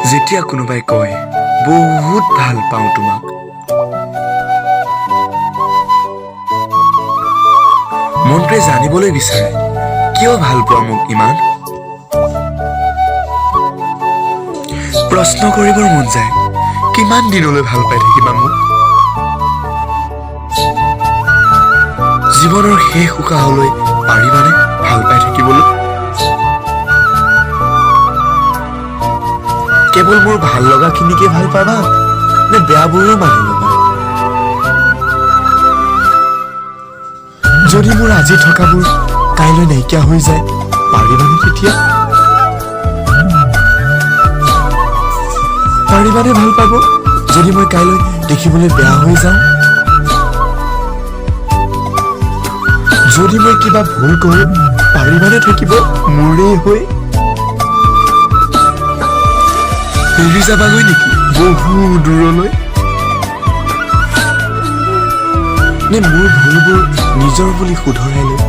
যেতিয়া কোনোবাই কয় বহুত ভাল পাওঁ তোমাক, মনটোৱে জানিবলৈ বিচাৰে কিয় ভাল পোৱা মোক ইমান। প্ৰশ্ন কৰিবৰ মন যায় কিমান দিনলৈ ভাল পাই থাকিবা মোক। জীৱনৰ শেষ উশাহলৈ পাৰিবানে ভাল পাই থাকিবলৈ? কেৱল মোৰ ভাল লগাখিনিকে ভাল পাবা নে বেয়াবোৰো মানি ল'বা? যদি মোৰ আজি থকাবোৰ কাইলৈ নাইকিয়া হৈ যায়, পাৰিবানে তেতিয়া? পাৰিবানে ভাল পাব যদি মই কাইলৈ দেখিবলৈ বেয়া হৈ যাওঁ? যদি মই কিবা ভুল কৰোঁ, পাৰিবানে থাকিব মোৰেই হৈ? এৰি যাবাগৈ নেকি বহু দূৰলৈ? নে মোৰ ভুলবোৰ নিজৰ বুলি শুধৰাই লৈ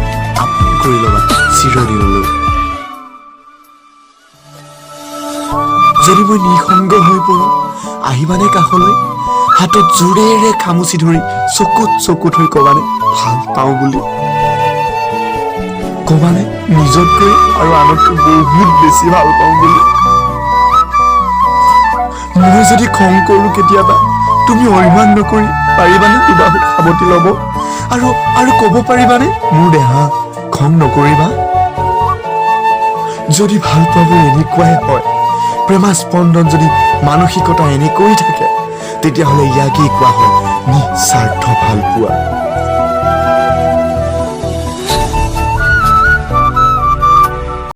আপোন কৰি ল'বা চিৰদিনলৈ? যদি মই নিঃসংগ হৈ পৰোঁ, আহিবানে কাষলৈ? হাতত জোৰেৰে খামুচি ধৰি চকুত চকুত হৈ ক'বানে ভাল পাওঁ বুলি? ক'বানে নিজতকৈ আৰু আনতকৈ বহুত বেছি ভাল পাওঁ বুলি? মই যদি খং কৰোঁ কেতিয়াবা, তুমি অভিমান নকৰি পাৰিবানে দুবাহু সাৱটি ল'ব আৰু ক'ব পাৰিবানে মোৰ দেহা খং নকৰিবা? যদি ভাল পোৱাবোৰ এনেকুৱাই হয়, প্ৰেমা স্পন্দন যদি মানসিকতা এনেকৈ থাকে, তেতিয়াহ'লে ইয়াকেই কোৱা হয় নিস্বাৰ্থ ভাল পোৱা।